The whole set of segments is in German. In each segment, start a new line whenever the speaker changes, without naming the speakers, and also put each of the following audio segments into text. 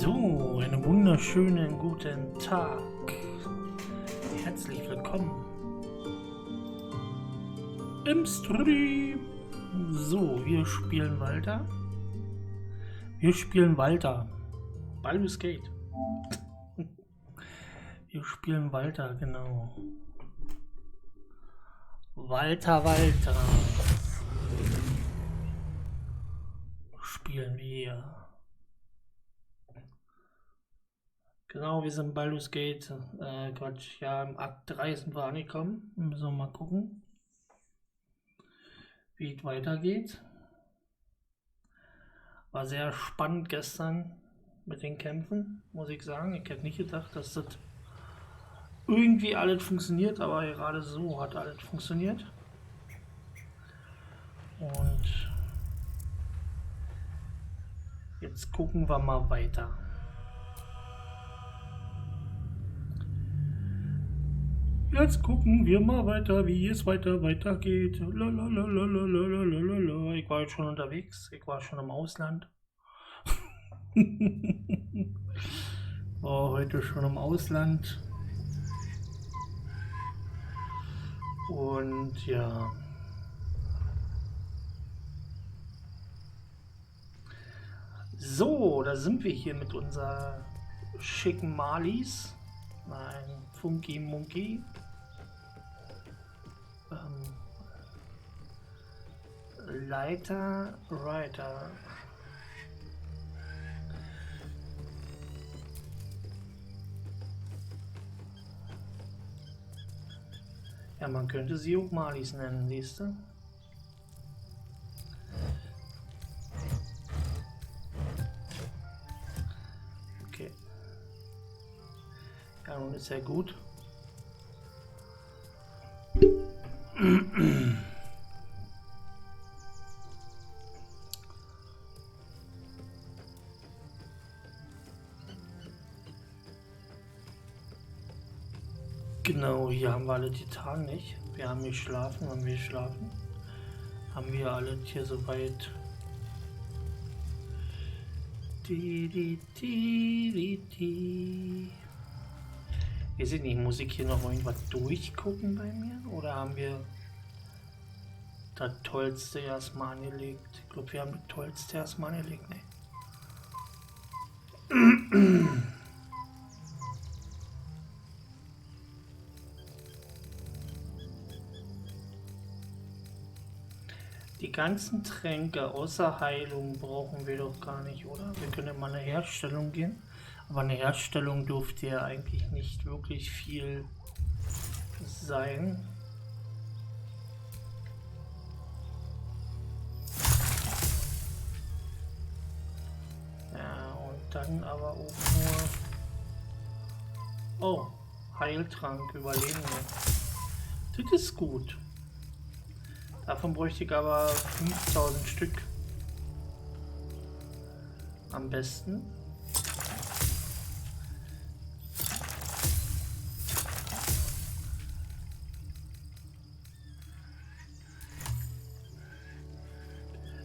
So, einen wunderschönen guten Tag. Herzlich willkommen im Stream. So, wir spielen weiter. Baldur's Gate. Wir spielen Walter, genau. Walter. Spielen wir. Genau, wir sind Baldur's Gate. Quatsch, ja, im Akt 3 sind wir angekommen. Müssen wir mal gucken, wie es weitergeht. War sehr spannend gestern mit den Kämpfen, muss ich sagen. Ich hätte nicht gedacht, dass das irgendwie alles funktioniert, aber gerade so hat alles funktioniert. Und jetzt gucken wir mal weiter. Jetzt gucken wir mal weiter, wie es weitergeht. Lalalala. Ich war jetzt schon unterwegs, ich war schon im Ausland. War heute schon im Ausland. Und ja. So, da sind wir hier mit unserer schicken Malis. Ein Funky Monkey. Leiter, Reiter. Ja, man könnte sie auch Malis nennen, siehst du? Okay. Ja, nun ist ja gut. Genau, hier haben wir alle Titanen nicht. Wir haben geschlafen, haben wir alle hier soweit. Weiß ich nicht, muss ich hier noch irgendwas durchgucken bei mir? Oder haben wir das Tollste erstmal angelegt? Ich glaube, wir haben das Tollste erstmal angelegt, ne? Die ganzen Tränke außer Heilung brauchen wir doch gar nicht, oder? Wir können ja mal eine Herstellung gehen. Aber eine Herstellung dürfte ja eigentlich nicht wirklich viel sein. Ja, und dann aber auch nur... Oh, Heiltrank, Überleben. Das ist gut. Davon bräuchte ich aber 5000 Stück. Am besten.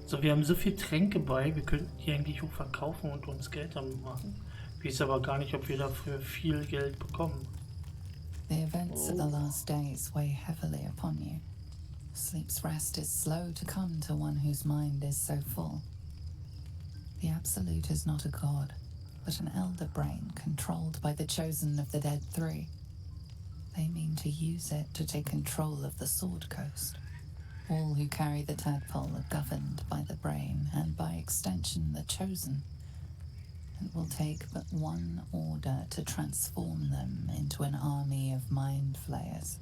So, wir haben so viel Tränke bei, wir könnten die eigentlich auch verkaufen und uns Geld damit machen. Ich weiß aber gar nicht, ob wir dafür viel Geld bekommen.
The events of the last days weigh heavily upon you. Sleep's rest is slow to come to one whose mind is so full. The Absolute is not a god, but an elder brain controlled by the chosen of the Dead Three. They mean to use it to take control of the Sword Coast. All who carry the tadpole are governed by the brain, and by extension the chosen. It will take but one order to transform them into an army of mind flayers.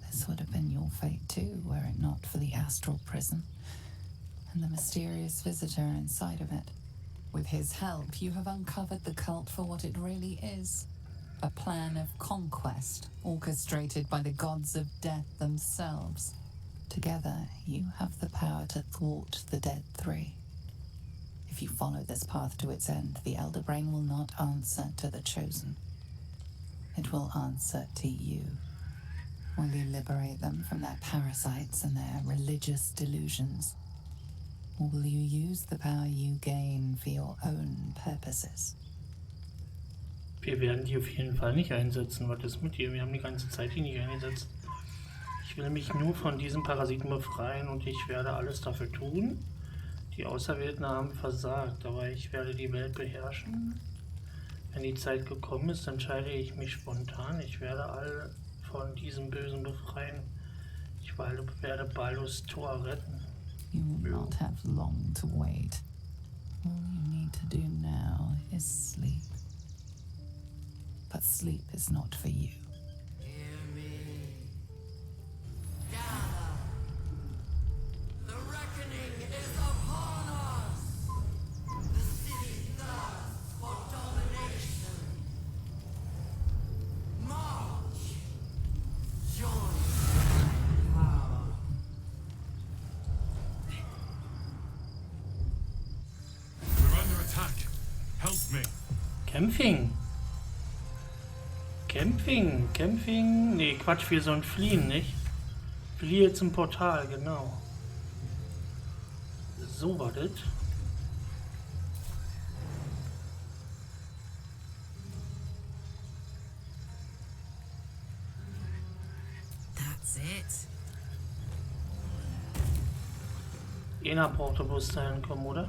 This would have been your fate too, were it not for the astral prison and the mysterious visitor inside of it. With his help, you have uncovered the cult for what it really is. A plan of conquest orchestrated by the gods of death themselves. Together, you have the power to thwart the Dead Three. If you follow this path to its end, the Elder Brain will not answer to the Chosen. It will answer to you. Will you liberate them from their parasites and their religious delusions? Or will you use the power you gain for your own purposes?
Wir werden die auf jeden Fall nicht einsetzen. Was ist mit dir? Wir haben die ganze Zeit die nicht eingesetzt. Ich will mich nur von diesen Parasiten befreien und ich werde alles dafür tun. Die Auserwählten haben versagt, aber ich werde die Welt beherrschen. Wenn die Zeit gekommen ist, entscheide ich mich spontan. Ich werde alle von diesem Bösen befreien. Ich werde Baldurs Tor retten.
You will not have long to wait. All you need to do now is sleep. But sleep is not for you.
Hear me. Gather. The reckoning is upon us. The city thirsts for domination. March. Join my power.
We're under attack. Help me.
Camping. Camping. Nee, Quatsch, wir sollen fliehen, nicht? Fliehe zum Portal, genau. So war das.
That's it.
Einer brauchte bloß dahin kommen, oder?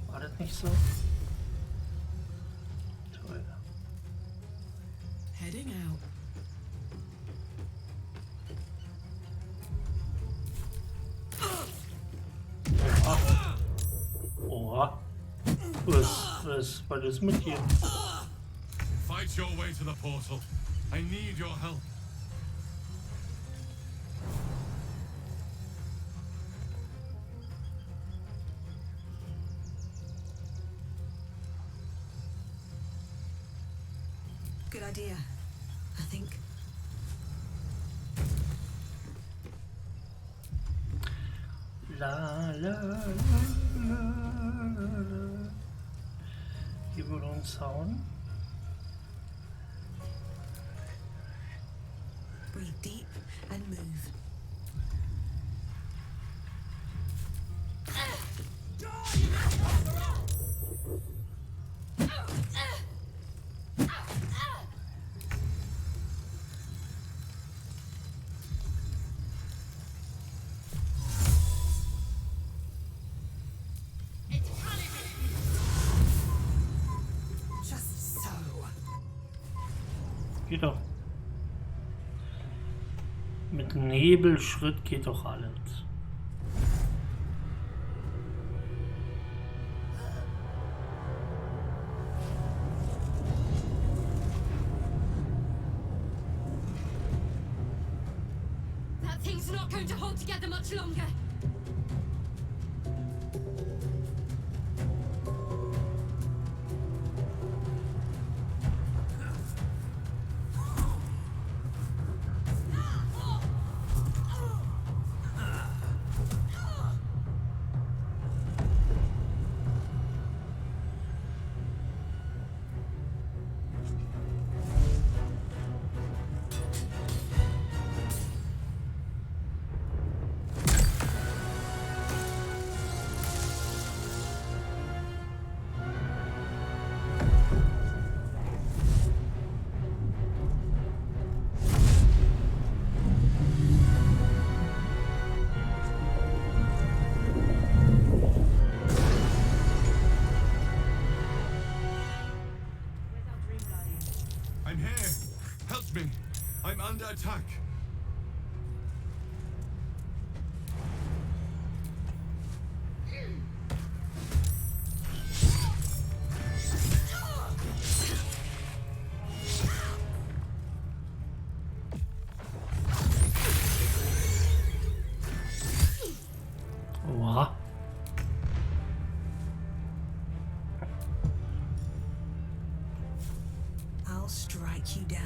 War das nicht so? Toll.
Heading out.
Oha. Was ist mit dir?
Fight your way to the portal. I need your help.
Good idea, I think.
La la la la la. Hier würde uns hauen.
Breathe deep and move. Just so.
Geht doch. Mit Nebelschritt geht doch alles.
That thing's not going to hold together much longer.
I'm here. Help me. I'm under attack.
Oha.
I'll strike you down.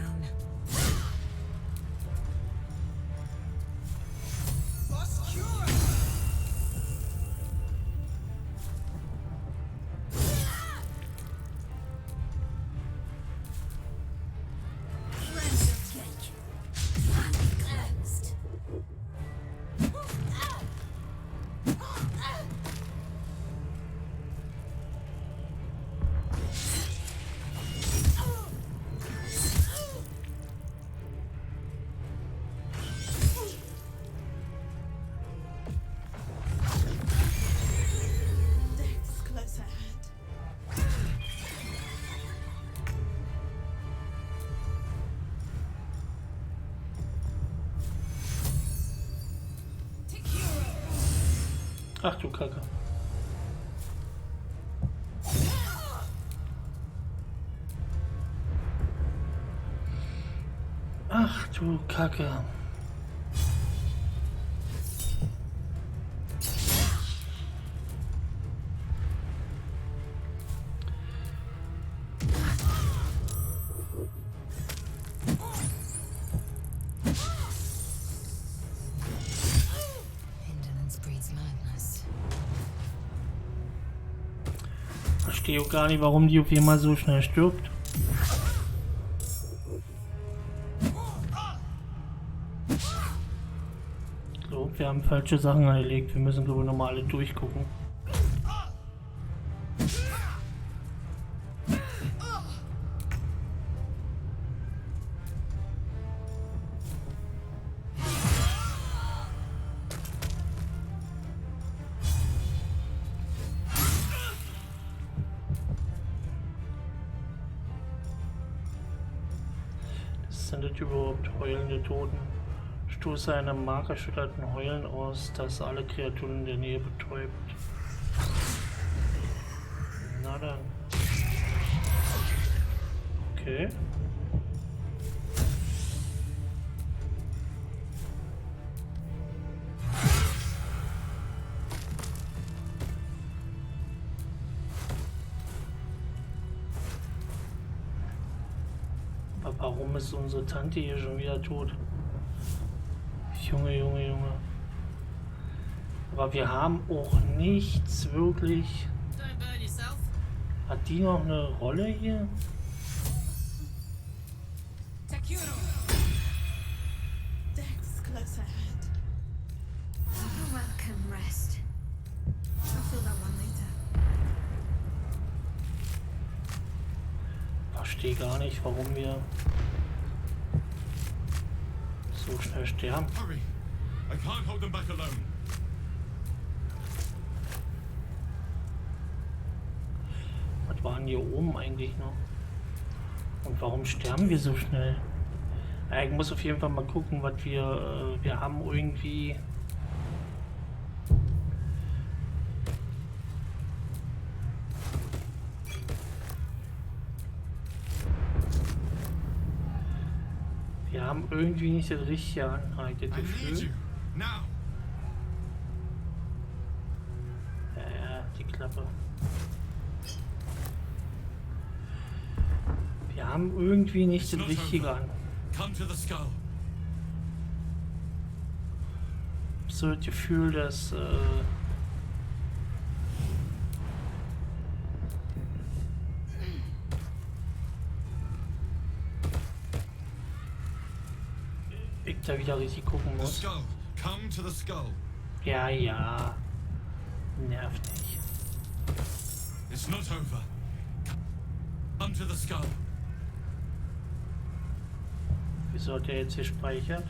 Ach du Kacke. Ach du Kacke.
Indolence breeds madness.
Verstehe auch gar nicht, warum die auf einmal so schnell stirbt. Ich glaube, wir haben falsche Sachen erlegt. Wir müssen, glaube ich, nochmal alle durchgucken. Sind das überhaupt heulende Toten? Stoße einem markerschütterten Heulen aus, das alle Kreaturen in der Nähe betäubt. Na dann. Okay. Aber warum ist unsere Tante hier schon wieder tot? Junge, Junge, Junge. Aber wir haben auch nichts wirklich.
Don't burn yourself.
Hat die noch eine Rolle hier?
Takuro.
Dex close ahead.
You're welcome, rest.
I'll feel that one later.
Verstehe gar nicht, warum wir so schnell sterben.
Hurry! I can't hold them back alone.
Was waren hier oben eigentlich noch? Und warum sterben wir so schnell? Ich muss auf jeden Fall mal gucken, was wir haben irgendwie. Wir haben irgendwie nicht das richtige angehalten,
I need
Gefühl.
you now.
Ja, die Klappe. Wir haben irgendwie nicht das richtige an.
Come to the skull.
So das Gefühl, dass ich da wieder richtig gucken
The
muss.
skull. Come to the skull.
Ja, ja. Nervt nicht.
It's not over. Come to the skull.
Wieso hat der jetzt gespeichert?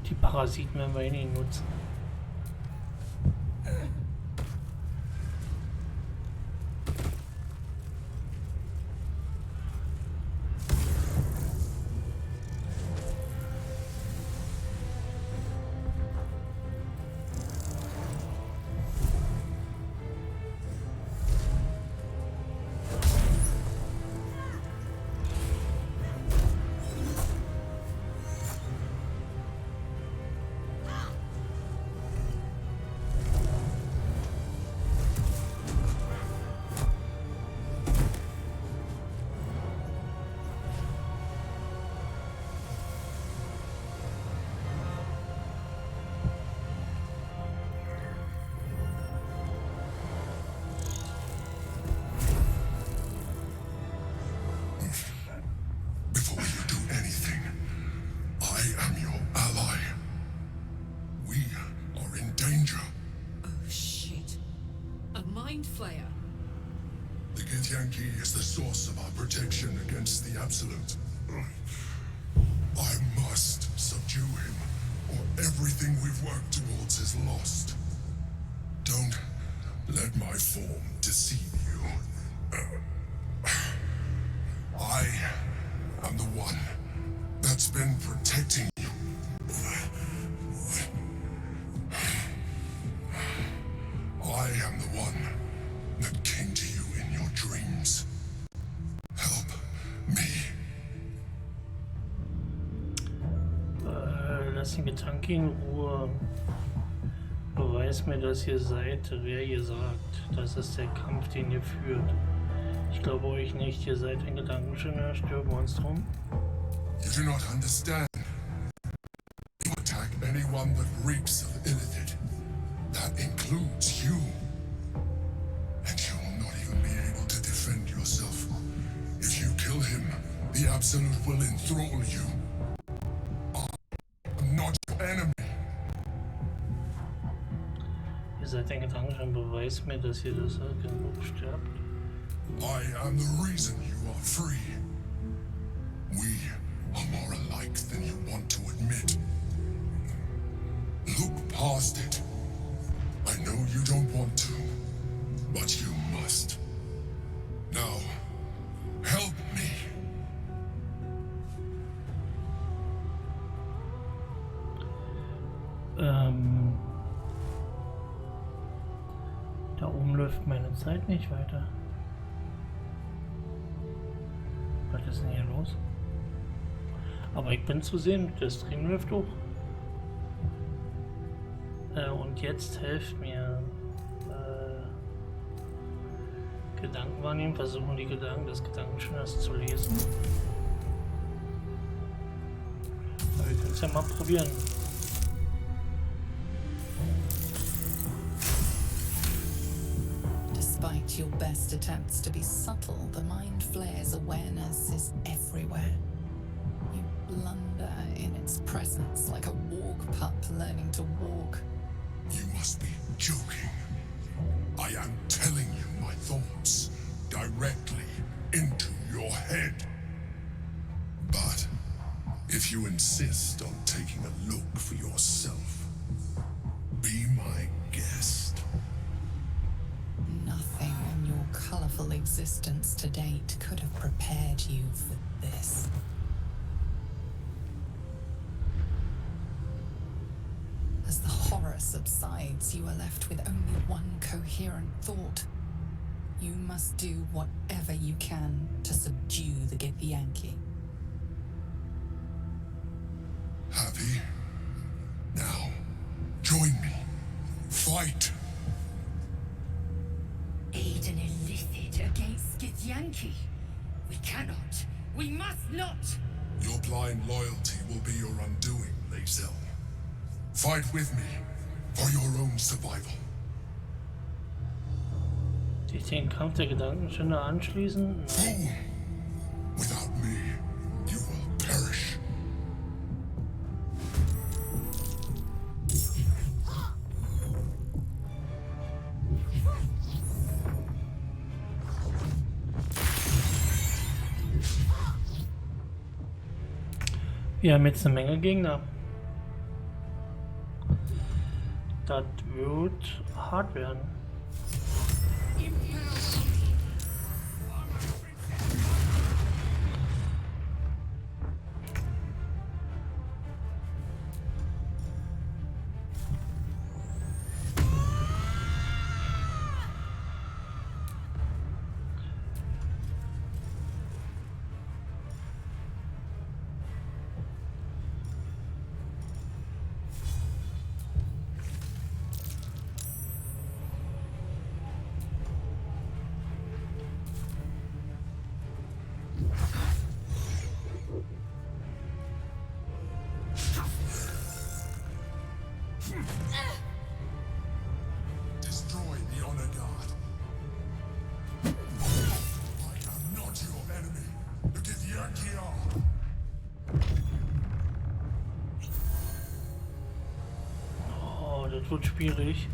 Die Parasiten werden wir eh nicht nutzen.
Before you do anything, I am your ally. We are in danger.
Oh shit. A mind flayer.
The Githyanki is the source of our protection against the Absolute. I must subdue him, or everything we've worked towards is lost. Don't let my form deceive you. I am the one that's been protecting you. I am the one that came to you in your dreams. Help me.
Lass den Gedanken in Ruhe. Beweis mir, dass ihr seid, wer ihr sagt. Das ist der Kampf, den ihr führt. Ich glaube euch nicht, ihr seid ein Gedankenschöner Störmonstrum.
You do not understand. You attack anyone that reeks of Illithid. That includes you. And you will not even be able to defend yourself. If you kill him, the Absolute will enthrall you. I'm not your enemy.
Ihr seid ein Gedankenschön, beweis mir, dass ihr das genug sterbt.
I am the reason you are free. We are more alike than you want to admit. Look past it. I know you don't want to, but you must. Now, help me.
Da oben läuft meine Zeit nicht weiter. Was ist denn hier los? Aber ich bin zu sehen, der Stream läuft hoch. Und jetzt helft mir. Gedanken wahrnehmen, versuchen die Gedanken des Gedankenschöners zu lesen. Aber wir können es ja mal probieren.
Despite your best attempts to be subtle, the mind flare's awareness is everywhere. You blunder in its presence like a walk pup learning to walk.
You must be joking. I am telling you my thoughts directly into your head. But if you insist on taking a look for yourself, be my guest.
Nothing in your colorful existence to date could have prepared you for this. As the horror subsides, you are left with only one coherent thought. You must do whatever you can to subdue the Githyanki.
Happy? Now, join me. Fight!
Aid an Illithid against Githyanki. We cannot. We must not.
Your blind loyalty will be your undoing, Lae'zel. Fight with me, for your own survival.
Sich den Kampf der Gedankenschöner anschließen?
Fool! Without me, you will perish.
Wir haben jetzt eine Menge Gegner. Das wird hart werden.
Destroy the Honor Guard. I am not your enemy. The Githyanki are.
Oh, das wird schwierig.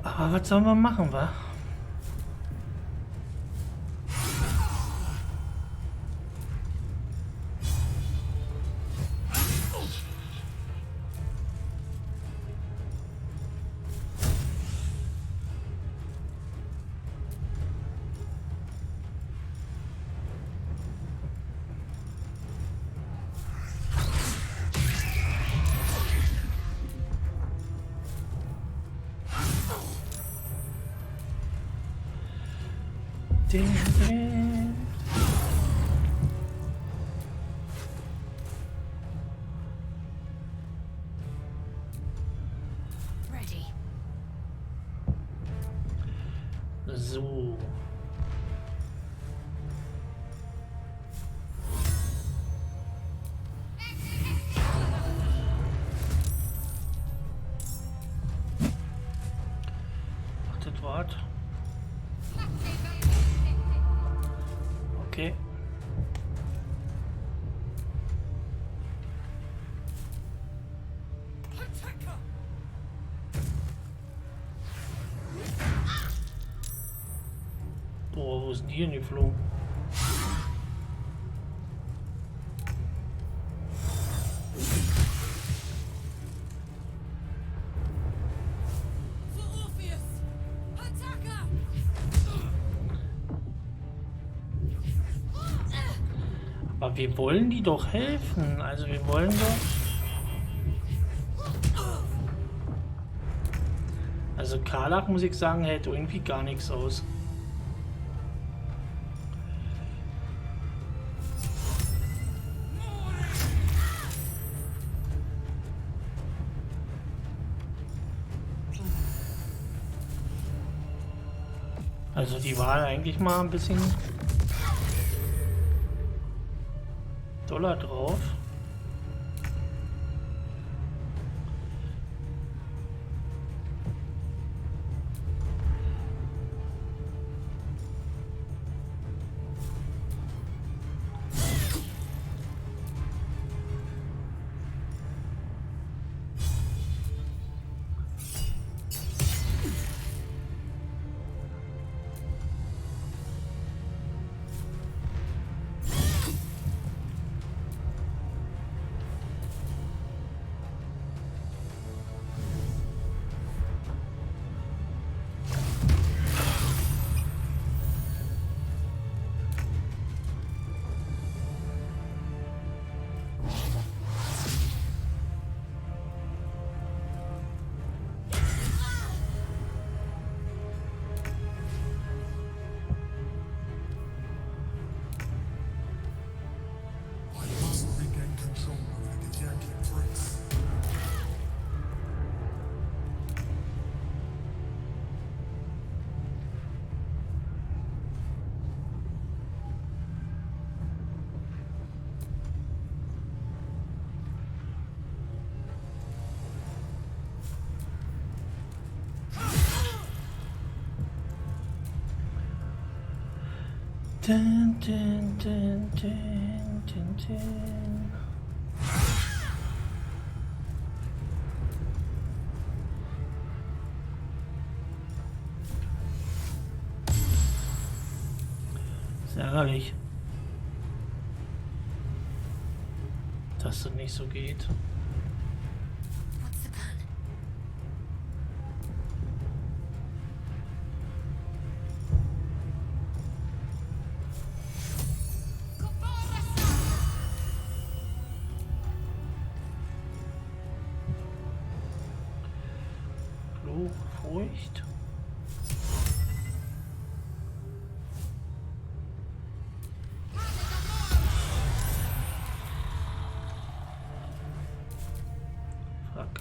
Aber was sollen wir machen, wa? Din, din.
Ready.
So. Wartet, wart. Okay. Boah, wo ist denn die hingeflogen? Aber wir wollen die doch helfen. Also wir wollen doch... Also Karlach, muss ich sagen, hält irgendwie gar nichts aus. Also die war eigentlich mal ein bisschen doller drauf.
I must regain control over the Githyanki priests.
Dun, dun, dun, dun, dun, dun. Ist ärgerlich, dass das nicht so geht.
What's the plan?
Fluch, Furcht. Fuck.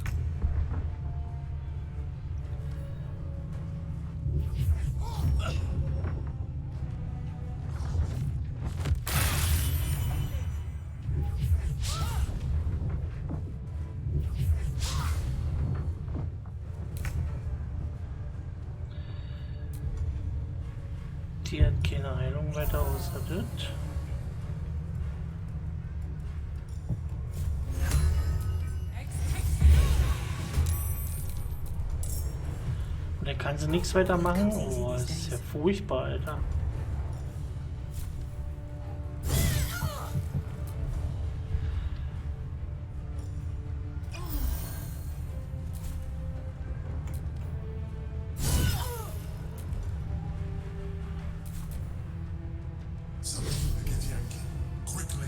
Die hat keine Heilung weiter außer das. Und dann kann sie nichts weiter machen. Oh, das ist ja furchtbar, Alter.
Summon the Githyanki. Quickly.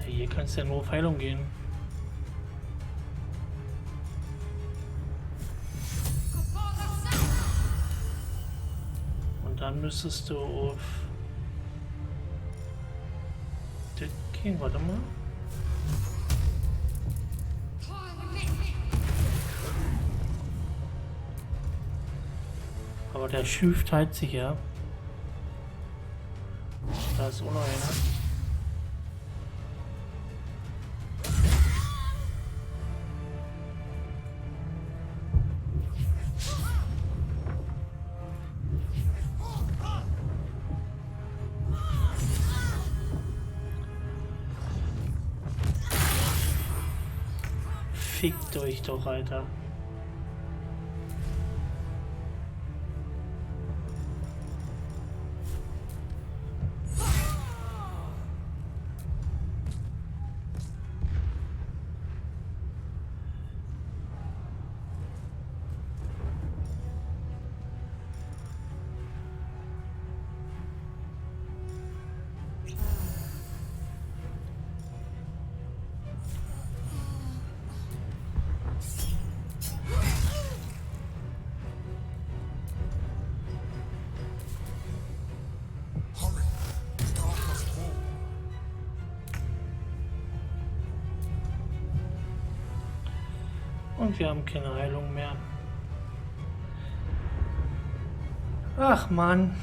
Hier kann es ja nur auf Heilung gehen. Und dann müsstest du auf das gehen, warte mal. Aber der Schiff teilt sich ja. Da ist auch noch einer. Fickt euch doch, Alter.
Hurry! The dark must fall.
Und wir haben keine Heilung mehr. Ach Mann.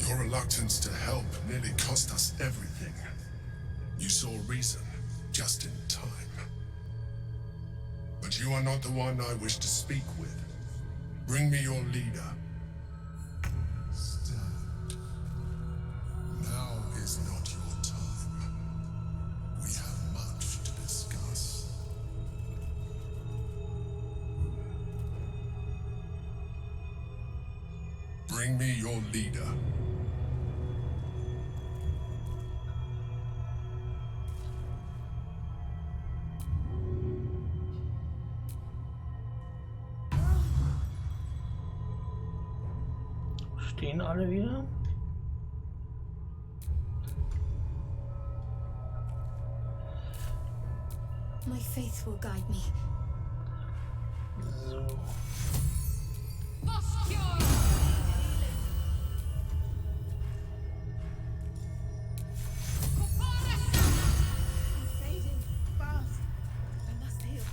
Your reluctance to help nearly cost us everything. You saw reason just in time. But you are not the one I wish to speak with. Bring me your leader. Stand. Now is not your time. We have much to discuss. Bring me your leader.
Stehen alle wieder?
My faith will guide me.
So.
I'm fading fast. I must heal.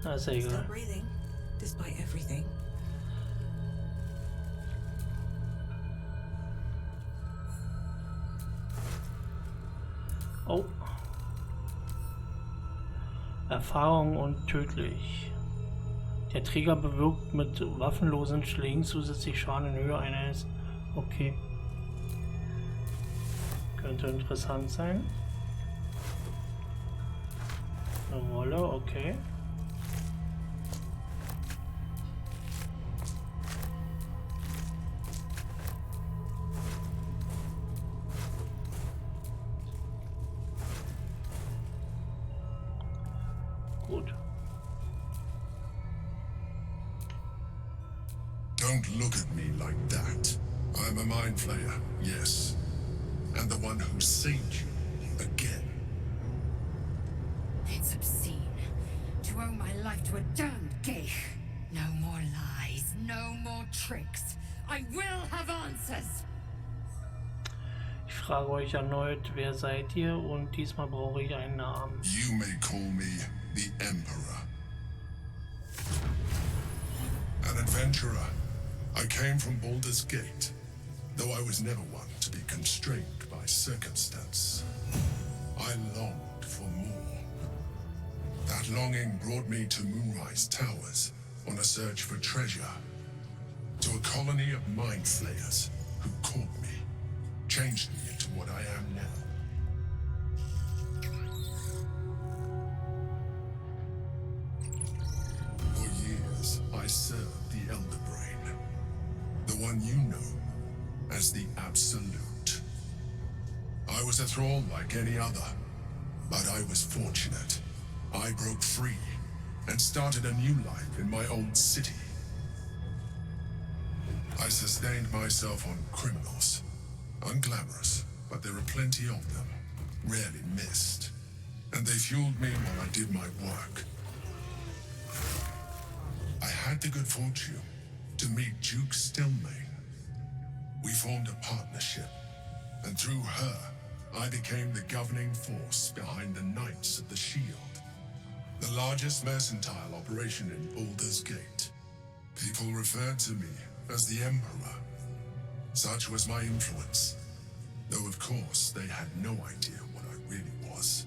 Na, ist ja
Still
egal.
breathing, despite everything.
Oh. Erfahrung und tödlich. Der Träger bewirkt mit waffenlosen Schlägen zusätzlich Schaden in Höhe eines. Okay. Könnte interessant sein. Eine Rolle, okay. Gut.
Don't look at me like that. I'm a mind flayer, yes. And the one who saved you again.
It's obscene to to owe my life to a damned geich. No more lies, no more tricks. I will have answers.
Ich frage euch erneut, wer seid ihr? Und diesmal brauche ich einen Namen.
You may call me the Emperor. An adventurer. I came from Baldur's Gate, though I was never one to be constrained by circumstance. I longed for more. That longing brought me to Moonrise Towers on a search for treasure, to a colony of mind flayers who caught me, changed me into what I am now. For years, I served the Elder Brain, the one you know as the Absolute. I was a thrall like any other, but I was fortunate. I broke free and started a new life in my old city. I sustained myself on criminals. Unglamorous, but there are plenty of them, rarely missed. And they fueled me while I did my work. I had the good fortune to meet Duke Stillmain. We formed a partnership, and through her, I became the governing force behind the Knights of the Shield, the largest mercantile operation in Baldur's Gate. People referred to me as the Emperor. Such was my influence, though of course they had no idea what I really was.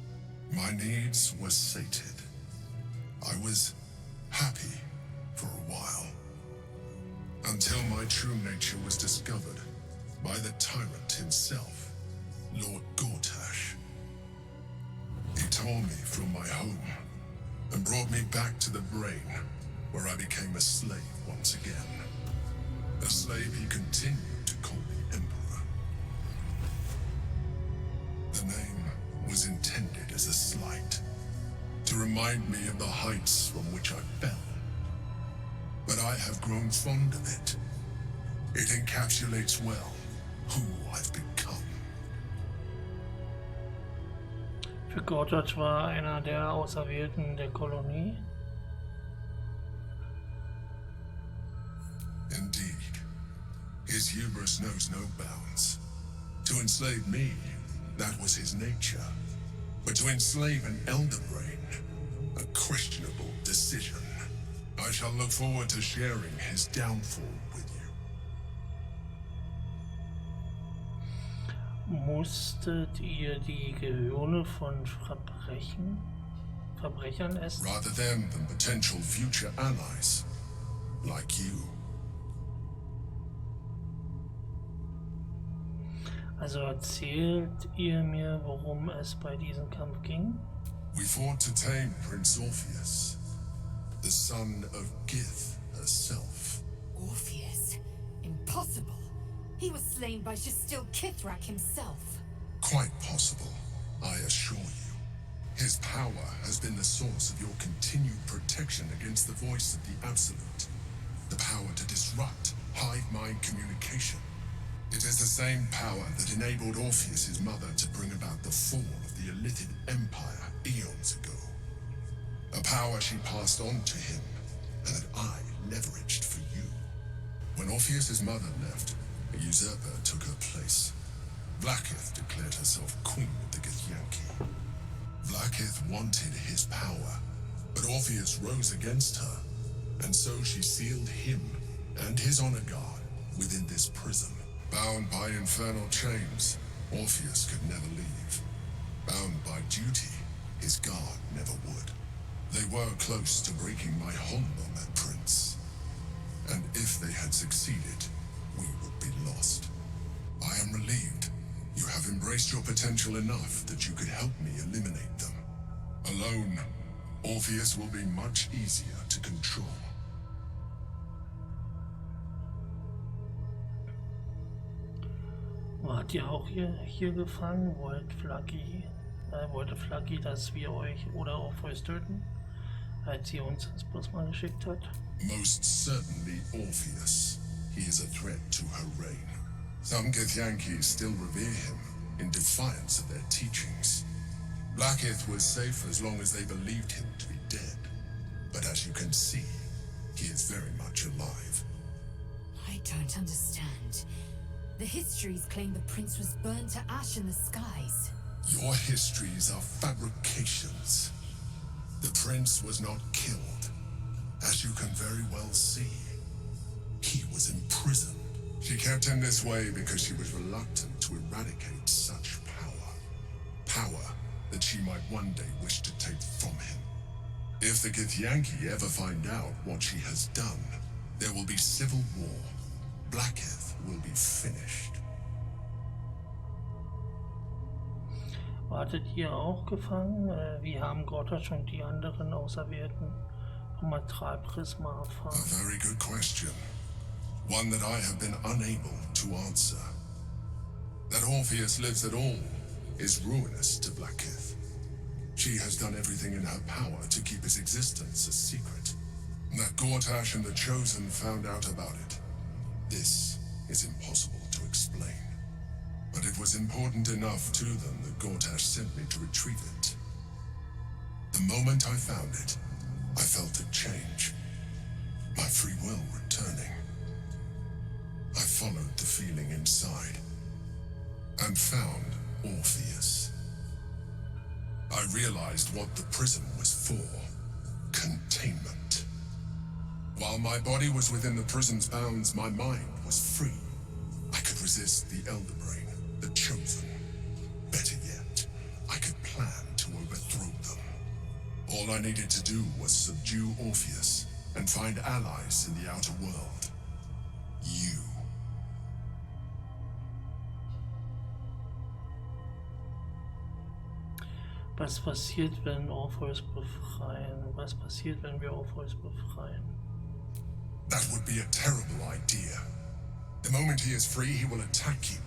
My needs were sated. I was happy for a while, until my true nature was discovered by the tyrant himself, Lord Gortash. He tore me from my home and brought me back to the Brain, where I became a slave once again. A slave he continued to call me Emperor. The name was intended as a slight, to remind me of the heights from which I fell. But I have grown fond of it. It encapsulates well who I've become.
Für Gortat war einer der Auserwählten der Kolonie.
Indeed. His hubris knows no bounds. To enslave me, that was his nature. But to enslave an Elder Brain, a questionable decision. I shall look forward to sharing his downfall with you.
Musstet ihr die Gehirne von Verbrechern essen?
Rather them than potential future allies, like you.
Also erzählt ihr mir, worum es bei diesem Kampf ging?
We fought to tame Prince Orpheus, the son of Gith herself.
Orpheus? Impossible. He was slain by Justil Kithrak himself.
Quite possible, I assure you. His power has been the source of your continued protection against the voice of the Absolute. The power to disrupt hive mind communication. It is the same power that enabled Orpheus's mother to bring about the fall of the Illithid Empire eons ago. A power she passed on to him, and that I leveraged for you. When Orpheus's mother left, a usurper took her place. Vlaakith declared herself queen of the Githyanki. Vlaakith wanted his power, but Orpheus rose against her, and so she sealed him and his honor guard within this prison. Bound by infernal chains, Orpheus could never leave. Bound by duty, his guard never would. They were close to breaking my hold on that prince. And if they had succeeded, we would be lost. I am relieved. You have embraced your potential enough that you could help me eliminate them. Alone, Orpheus will be much easier to control.
Wart ihr auch hier gefangen? Wollte Flaggy, dass wir euch oder Orpheus töten? Als sie uns ins Plasma geschickt hat?
Most certainly Orpheus. He is a threat to her reign. Some Githyanki still revere him, in defiance of their teachings. Vlaakith was safe as long as they believed him to be dead. but as you can see, he is very much alive.
I don't understand. The histories claim the prince was burned to ash in the skies.
Your histories are fabrications. The prince was not killed. As you can very well see, he was imprisoned. She kept him this way because she was reluctant to eradicate such power. Power that she might one day wish to take from him. If the Githyanki ever find out what she has done, there will be civil war. Blackheath will be finished.
Wartet ihr auch gefangen? Wie haben Gottasch und die anderen Auserwählten vom Astralprisma erfahren?
A very good question. One that I have been unable to answer. That Orpheus lives at all is ruinous to Blackheath. She has done everything in her power to keep his existence a secret. That Gortash and the Chosen found out about it. This is impossible to explain. But it was important enough to them that Gortash sent me to retrieve it. The moment I found it, I felt a change. My free will returning. I followed the feeling inside and found Orpheus. I realized what the prison was for. Containment. While my body was within the prison's bounds, my mind was free. I could resist the Elder Brain, the Chosen. Better yet, I could plan to overthrow them. All I needed to do was subdue Orpheus and find allies in the outer world. You.
Was passiert, wenn Orpheus befreien? Was passiert, wenn wir Orpheus befreien?
That would be a terrible idea. The moment he is free, he will attack you.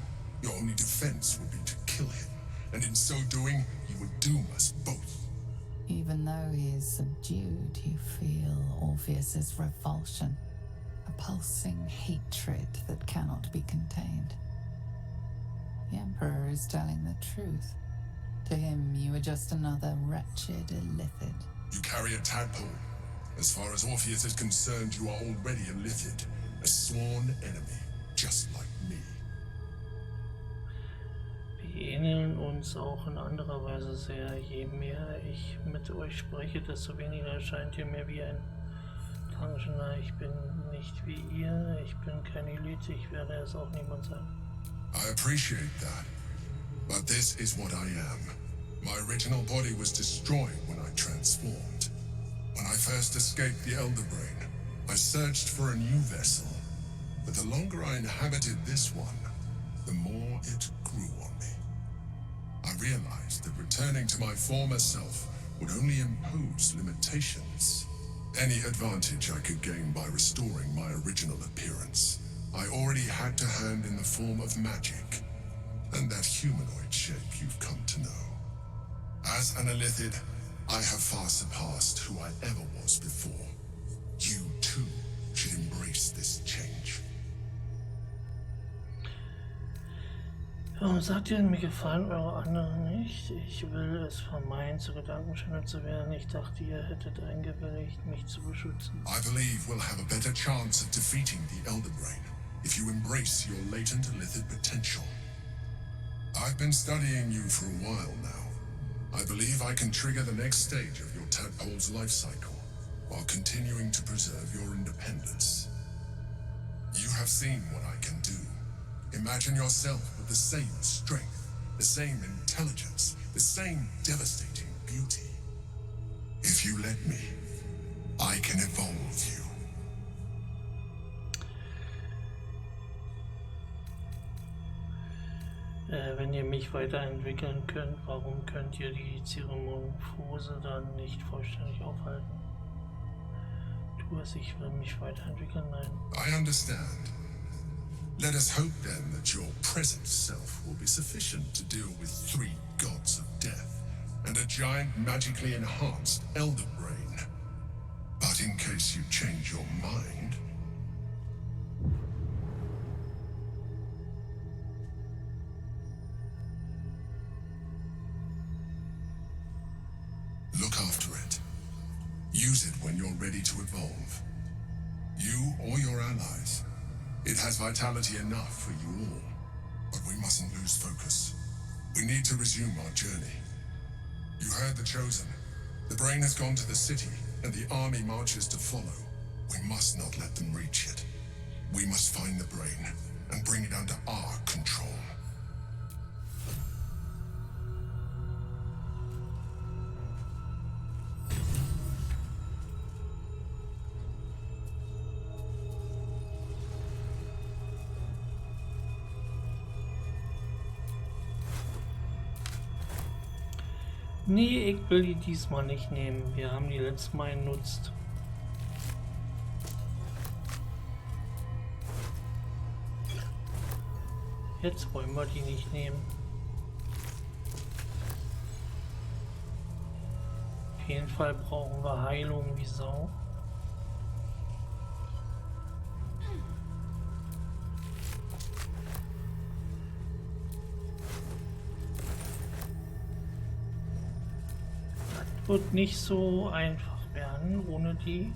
Your only defense would be to kill him, and in so doing, he would doom us both.
Even though he is subdued, you feel Orpheus's revulsion, a pulsing hatred that cannot be contained. The Emperor is telling the truth. To him, you are just another wretched illithid.
You carry a tadpole. As far as Orpheus is concerned, you are already a Lithid, a sworn enemy, just like me.
Wir ähneln uns auch in anderer Weise sehr. Je mehr ich mit euch spreche, desto weniger erscheint ihr mir wie ein Krankener. Ich bin nicht wie ihr, ich bin kein Elite, ich werde es auch niemand sein.
I appreciate that, but this is what I am. My original body was destroyed when I transformed. When I first escaped the Elder Brain, I searched for a new vessel, but the longer I inhabited this one, the more it grew on me. I realized that returning to my former self would only impose limitations. Any advantage I could gain by restoring my original appearance, I already had to hand in the form of magic, and that humanoid shape you've come to know. As an Illithid, I have far surpassed who I ever was before. You, too, should embrace this change.
Warum sagt ihr, mir gefallen eure anderen nicht? Ich will es vermeiden, zu Gedankenschänder zu werden. Ich dachte, ihr hättet eingewilligt, mich zu beschützen.
I believe we'll have a better chance of defeating the Elder Brain if you embrace your latent Illithid potential. I've been studying you for a while now. I believe I can trigger the next stage of your tadpole's life cycle, while continuing to preserve your independence. You have seen what I can do. Imagine yourself with the same strength, the same intelligence, the same devastating beauty. If you let me, I can evolve you.
Wenn ihr mich weiterentwickeln könnt, warum könnt ihr die Zeremorphose dann nicht vollständig aufhalten? Tu es, ich will mich weiterentwickeln, nein.
I understand. Let us hope then that your present self will be sufficient to deal with 3 gods of death and a giant magically enhanced Elder Brain. But in case you change your mind... look after it. Use use it when you're ready to evolve. You or your allies. It has vitality enough for you all. But we mustn't lose focus. We need to resume our journey. You heard the Chosen. The brain has gone to the city, and the army marches to follow. We must not let them reach it. We must find the brain, and bring it under our control.
Nee, ich will die diesmal nicht nehmen. Wir haben die letztes Mal genutzt. Jetzt wollen wir die nicht nehmen. Auf jeden Fall brauchen wir Heilung wie Sau. Das wird nicht so einfach werden ohne die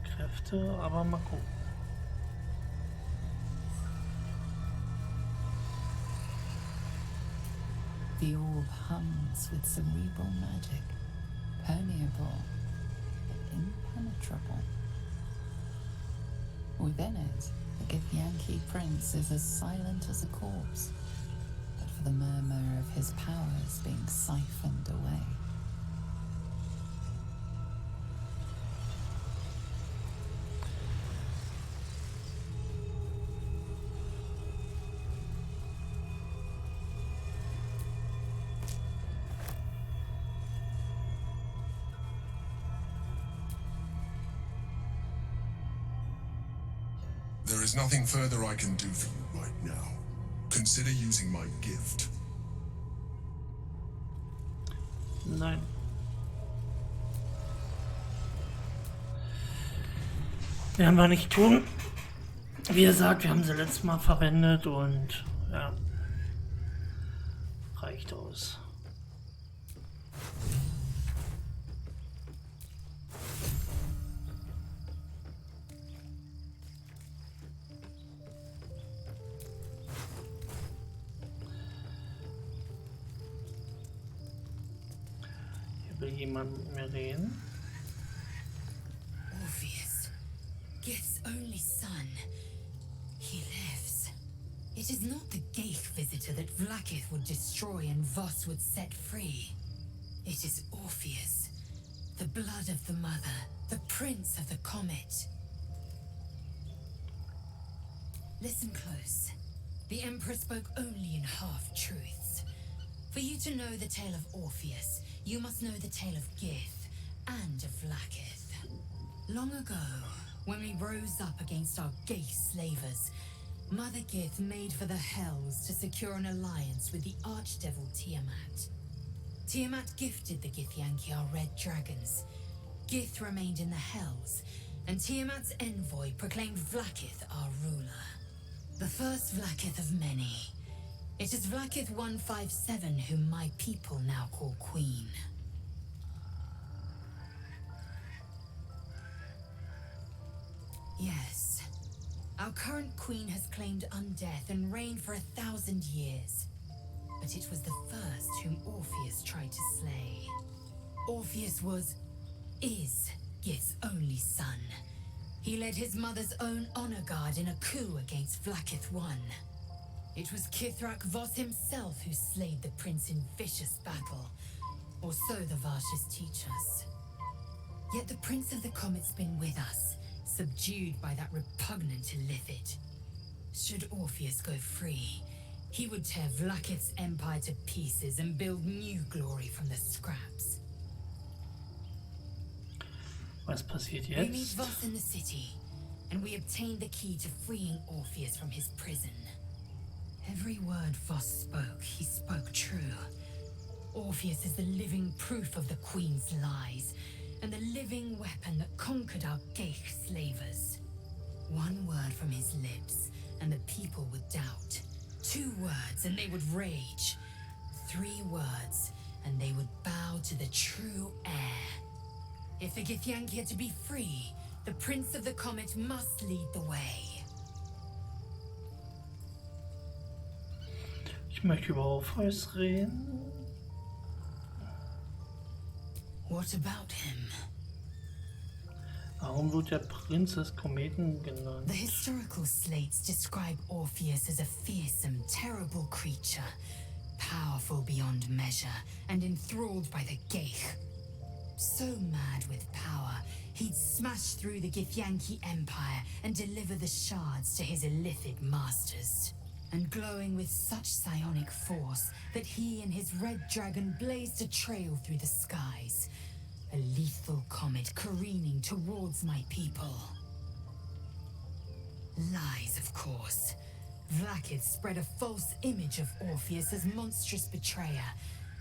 Kräfte, aber mal gucken.
The orb hums with cerebral magic, permeable but impenetrable. Within it, the Githyanki prince is as silent as a corpse, but for the murmur of his powers being siphoned away.
There is nothing further I can do for you right now. Consider using my gift.
Nein. Werden wir nicht tun. Wie gesagt, wir haben sie letztes Mal verwendet und ja, reicht aus. Will jemand mit mir reden?
Orpheus, Gith's only son. He lives. It is not the Geich visitor that Vlaakith would destroy and Voss would set free. It is Orpheus, the blood of the mother, the prince of the comet. Listen close. The Emperor spoke only in half-truths. For you to know the tale of Orpheus, you must know the tale of Gith and of Vlaakith. Long ago, when we rose up against our Geich slavers, Mother Gith made for the Hells to secure an alliance with the Archdevil Tiamat. Tiamat gifted the Githyanki our red dragons. Gith remained in the Hells, and Tiamat's envoy proclaimed Vlaakith our ruler. The first Vlaakith of many. It is Vlaakith 157 whom my people now call Queen. Yes. Our current queen has claimed undeath and reigned for 1,000 years. But it was the first whom Orpheus tried to slay. Orpheus is Gith's only son. He led his mother's own honor guard in a coup against Vlaakith I. It was Kithrak Voss himself who slayed the prince in vicious battle, or so the Varshas teach us. Yet the Prince of the Comet's been with us, subdued by that repugnant illithid. Should Orpheus go free, he would tear Vlaakith's empire to pieces and build new glory from the scraps.
Was passiert
We meet
jetzt?
Voss in the city, and we obtain the key to freeing Orpheus from his prison. Every word Voss spoke, he spoke true. Orpheus is the living proof of the Queen's lies, and the living weapon that conquered our Geich slavers. One word from his lips, and the people would doubt. 2 words, and they would rage. 3 words, and they would bow to the true heir. If the Githyanki are to be free, the Prince of the Comet must lead the way.
Ich möchte über Orpheus reden.
What about him?
Warum wird der Prinz des Kometen genannt?
The historical slates describe Orpheus as a fearsome, terrible creature, powerful beyond measure and enthralled by the Geich. So mad with power, he'd smash through the Githyanki Empire and deliver the shards to his illithid masters. And glowing with such psionic force that he and his red dragon blazed a trail through the skies. A lethal comet careening towards my people. Lies, of course. Vlaakith spread a false image of Orpheus as monstrous betrayer,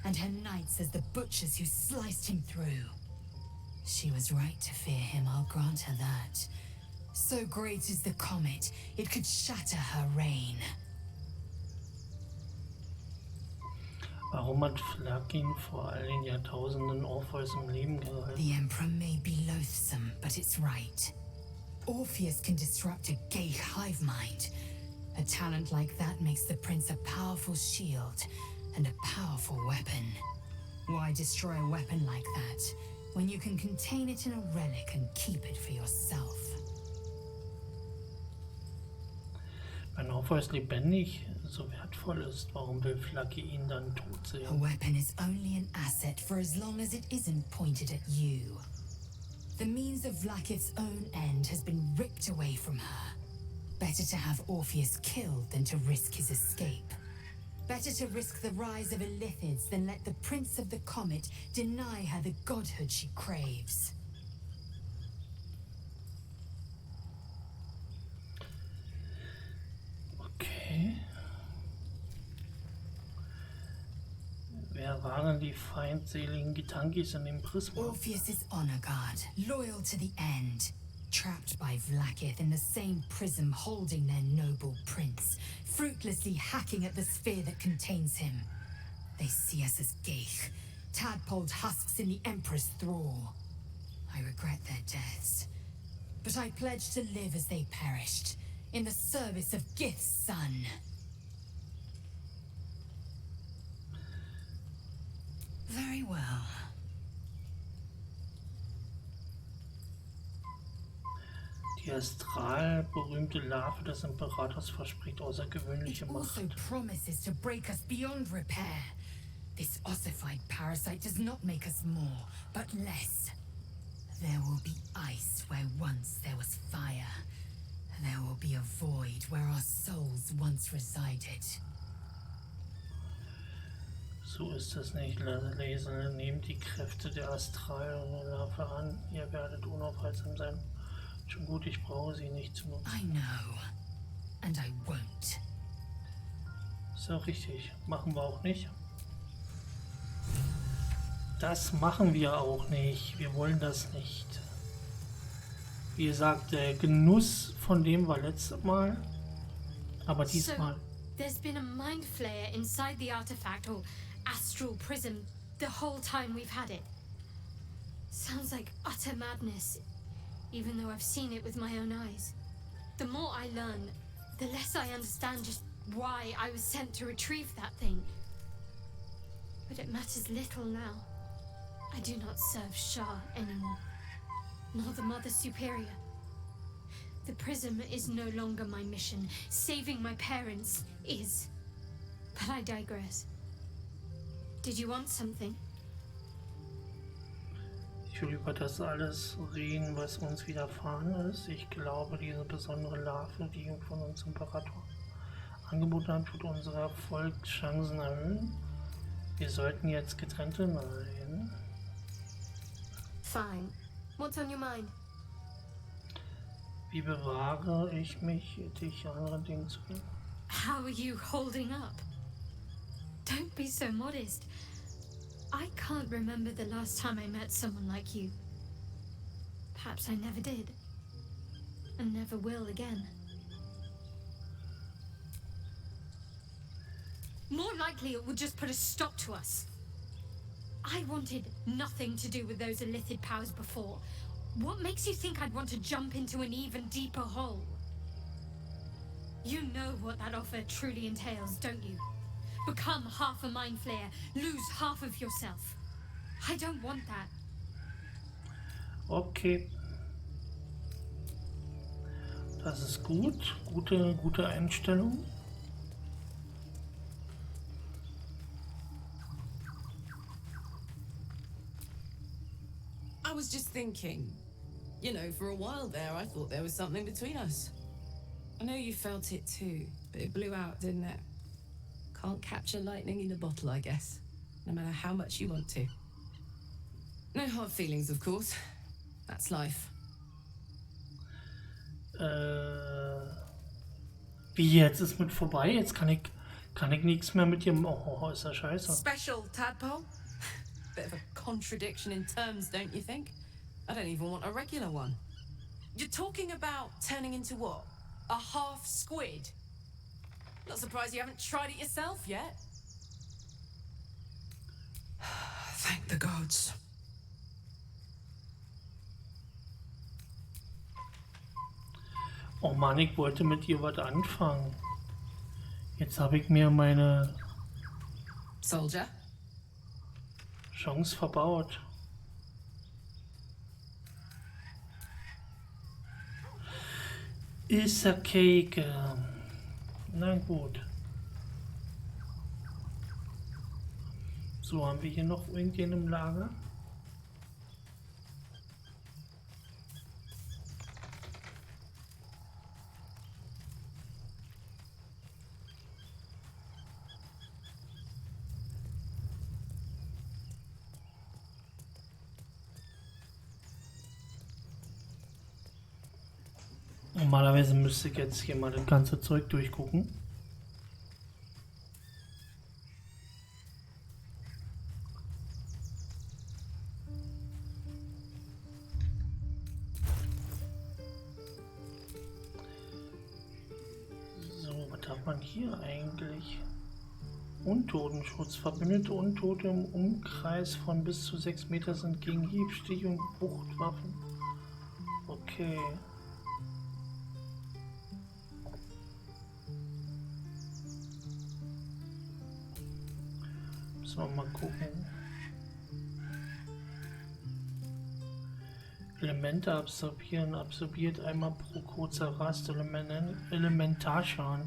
and her knights as the butchers who sliced him through. She was right to fear him, I'll grant her that. So great is the comet, it could shatter her reign.
Warum hat Flakin vor all den Jahrtausenden Orpheus im Leben gehalten?
The Emperor may be loathsome, but it's right. Orpheus can disrupt a gay hive mind. A talent like that makes the prince a powerful shield and a powerful weapon. Why destroy a weapon like that when you can contain it in a relic and keep it for yourself?
Wenn Orpheus lebendig so wertvoll ist, warum will Flaki ihn dann tot
A
sehen?
weapon is only an asset for as long as it isn't pointed at you. The means of Vlaakith's own end has been ripped away from her. Better to have Orpheus killed than to risk his escape. Better to risk the rise of illithids than let the Prince of the Comet deny her the godhood she craves.
Okay. Wer waren die feindseligen Gitankis in dem Prisma?
Orpheus's honor guard, loyal to the end. Trapped by Vlaakith in the same prism holding their noble prince, fruitlessly hacking at the sphere that contains him. They see us as Geich, tadpoled husks in the Emperor's thrall. I regret their deaths, but I pledge to live as they perished, in the service of Gith's son. Very well.
Die astral berühmte Larve des Imperators verspricht außergewöhnliche
It
Macht.
also promises to break us beyond repair. This ossified parasite does not make us more, but less. There will be ice where once there was fire. There will be a void where our souls once resided.
So ist es nicht, Leser. Nehmt die Kräfte der Astrallarve an. Ihr werdet unaufhaltsam sein. Schon gut, ich brauche sie nicht zu nutzen.
I know, and I won't.
Ist ja richtig. Machen wir auch nicht. Das machen wir auch nicht. Wir wollen das nicht. Wie gesagt, der Genuss von dem war letztes Mal. Aber diesmal.
So, there's been a mind flayer inside the artifact or astral prism the whole time we've had it. Sounds like utter madness, even though I've seen it with my own eyes. The more I learn, the less I understand just why I was sent to retrieve that thing. But it matters little now. I do not serve Shah anymore, nor the Mother Superior. The prism is no longer my mission. Saving my parents is. But I digress. Did you want something?
Ich will über das alles reden, was uns widerfahren ist. Ich glaube, diese besondere Larve, die von uns Imperator angeboten hat, wird unsere Erfolgschancen erhöhen. Wir sollten jetzt getrennte Male reden.
Fine. What's on your mind?
Wie bewahre ich mich, dich anderen Dingen zu geben?
How are you holding up? Don't be so modest. I can't remember the last time I met someone like you. Perhaps I never did. And never will again. More likely it would just put a stop to us. I wanted nothing to do with those illithid powers before. What makes you think I'd want to jump into an even deeper hole? You know what that offer truly entails, don't you? Become half a mind flayer, lose half of yourself. I don't want that.
Okay. Das ist gut. Gute Einstellung.
I was just thinking, you know, for a while there, I thought there was something between us. I know you felt it too, but it blew out, didn't it? Can't capture lightning in a bottle, I guess, no matter how much you want to. No hard feelings, of course. That's life.
Wie jetzt ist mit vorbei? Jetzt kann ich nichts mehr mit dir. Oh, ist das scheiße.
Special, tadpole? Bit of a contradiction in terms, don't you think? I don't even want a regular one. You're talking about turning into what? A half squid? Not surprised you haven't tried it yourself yet.
Thank the gods.
Oh Mann, ich wollte mit ihr was anfangen. Jetzt habe ich mir meine
Soldier?
Chance verbaut. Ist a cake. Na gut. So, haben wir hier noch irgendwen im Lager? Normalerweise müsste ich jetzt hier mal das ganze Zeug durchgucken. So, was hat man hier eigentlich? Untotenschutz. Verbündete Untote im Umkreis von bis zu 6 Meter sind gegen Hieb, Stich und Wuchtwaffen. Okay. Müssen wir mal gucken. Elemente absorbieren. Absorbiert einmal pro kurzer Rast Elementarschaden.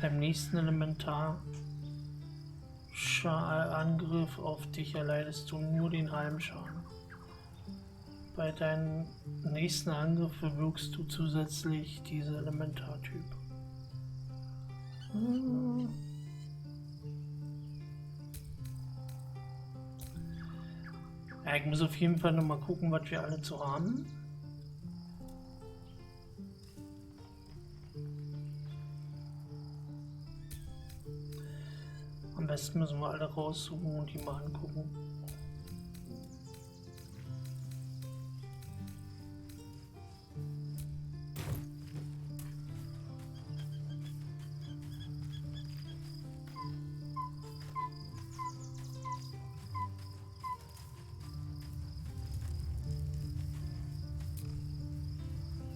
Beim nächsten Elementarangriff auf dich erleidest du nur den halben Schaden. Bei deinem nächsten Angriff bewirkst du zusätzlich diese Elementartyp. Ja, ich muss auf jeden Fall noch mal gucken, was wir alle zu haben. Am besten müssen wir alle raussuchen und die mal angucken.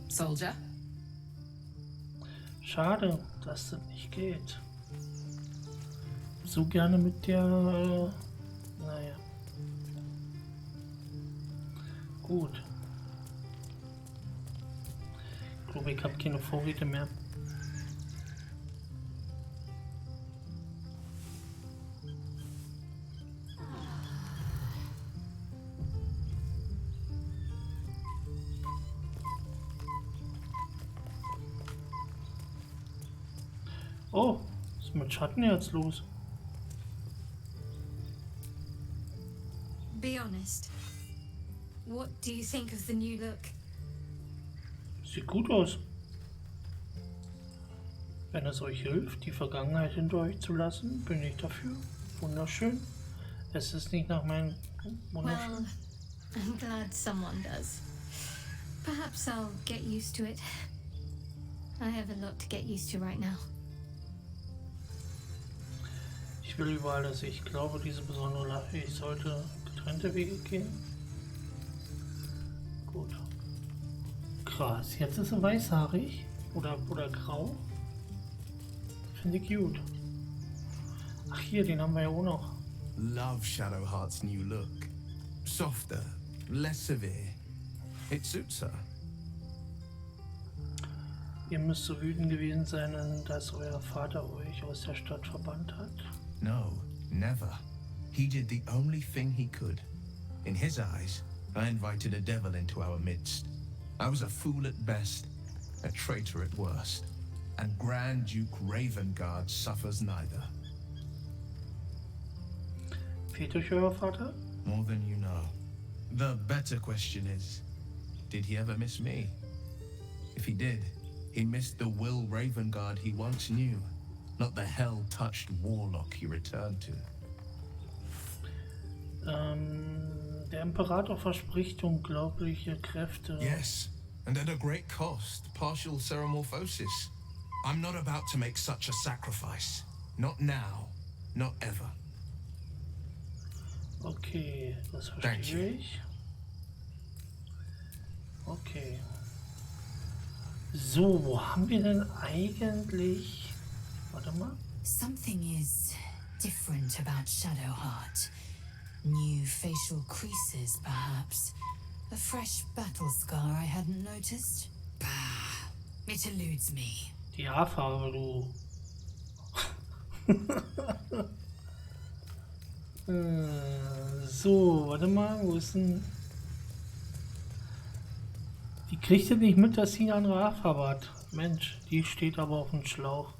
Soldier?
Schade, dass das nicht geht. So gerne mit der... naja. Gut. Ich glaube, ich habe keine Vorräte mehr. Oh, was ist mit Schatten jetzt los?
Be honest. What do you think of the new look?
Sieht gut aus. Wenn es euch hilft, die Vergangenheit hinter euch zu lassen, bin ich dafür. Wunderschön. Es ist nicht nach meinem... Wunderschön.
Well, I'm glad someone does. Perhaps I'll get used to it. I have a lot to get used to right now.
Ich Ich will überall, dass ich glaube, diese besondere Lache, ich sollte getrennte Wege gehen. Gut. Krass, jetzt ist er weißhaarig oder grau. Finde ich gut. Ach hier, den haben wir ja auch noch.
Love Shadowheart's new look. Softer, less severe. It suits her.
Ihr müsst so wütend gewesen sein, dass euer Vater euch aus der Stadt verbannt hat.
No, never. He did the only thing he could. In his eyes, I invited a devil into our midst. I was a fool at best, a traitor at worst. And Grand Duke Ravengard suffers neither.
Fehlt euch euer Vater?
More than you know. The better question is, did he ever miss me? If he did, he missed the Will Ravengard he once knew, not the hell-touched warlock he returned to.
Der Imperator verspricht unglaubliche Kräfte.
Yes, and at a great cost, partial ceremorphosis. I'm not about to make such a sacrifice. Not now, not ever.
Okay, das
Thank you.
verstehe ich. Okay. So, wo haben wir denn eigentlich... Warte mal.
Something is different about Shadowheart. New facial creases, perhaps. A fresh battle scar I hadn't noticed. Bah, it eludes me.
Die Haarfarbe, du. So, warte mal, wo ist denn... Die kriegt ihr nicht mit, dass sie eine andere Haarfarbe hat. Mensch, die steht aber auf dem Schlauch.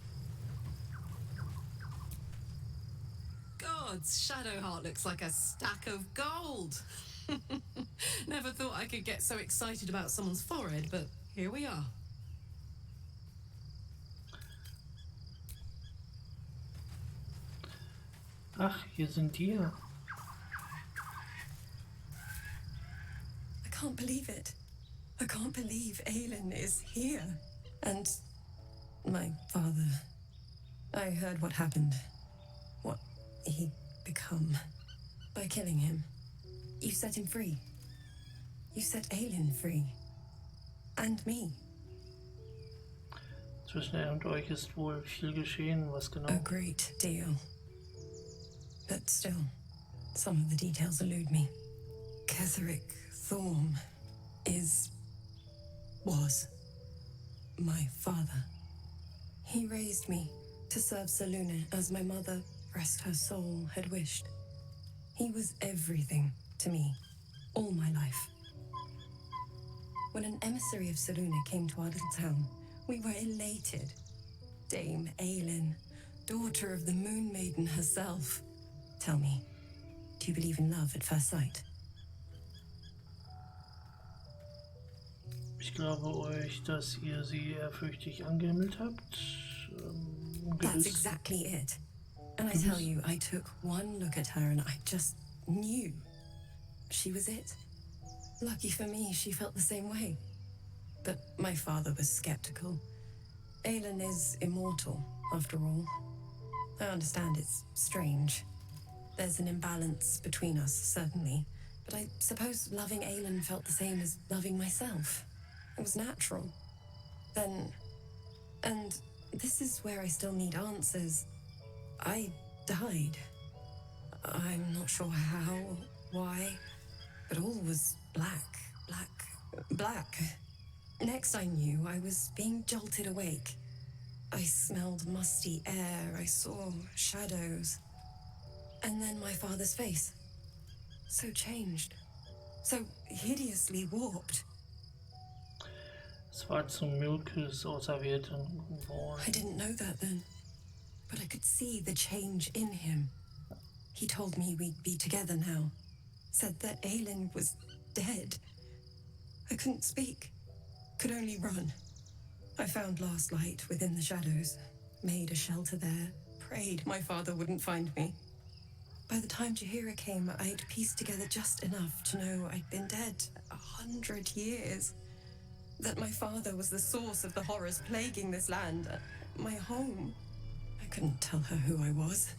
Gods, Shadowheart looks like a stack of gold. Never thought I could get so excited about someone's forehead, but here we are.
Ach, hier sind die.
I can't believe it. I can't believe Aelin is here. And my father. I heard what happened. What he'd become. By killing him. You set him free. You set Aelin free. And me.
Zwischen er und euch ist wohl viel geschehen, was genau?
A great deal. But still, some of the details elude me. Ketheric Thorm was my father. He raised me to serve Selûne as my mother, rest her soul, had wished. He was everything to me, all my life. When an emissary of Selûne came to our little town, we were elated. Dame Aelin, daughter of the Moon Maiden herself. Tell me, do you believe in love at first sight?
Ich glaube euch, dass ihr sie ehrfürchtig angehimmelt habt.
That's exactly it. And I tell you, I took one look at her and I just knew. She was it. Lucky for me, she felt the same way. But my father was skeptical. Aelin is immortal, after all. I understand it's strange. There's an imbalance between us, certainly. But I suppose loving Aelin felt the same as loving myself. It was natural. Then... And this is where I still need answers. I died. I'm not sure how, why, but all was black. Next I knew, I was being jolted awake. I smelled musty air, I saw shadows. And then my father's face. So changed. So hideously warped.
Es war zum Milkes Auserwählten geworden.
I didn't know that then. But I could see the change in him. He told me we'd be together now. Said that Aelin was dead. I couldn't speak. Could only run. I found last light within the shadows. Made a shelter there. Prayed my father wouldn't find me. By the time Jahira came, I'd pieced together just enough to know I'd been dead 100 years. That my father was the source of the horrors plaguing this land. My home. I couldn't tell her who I was.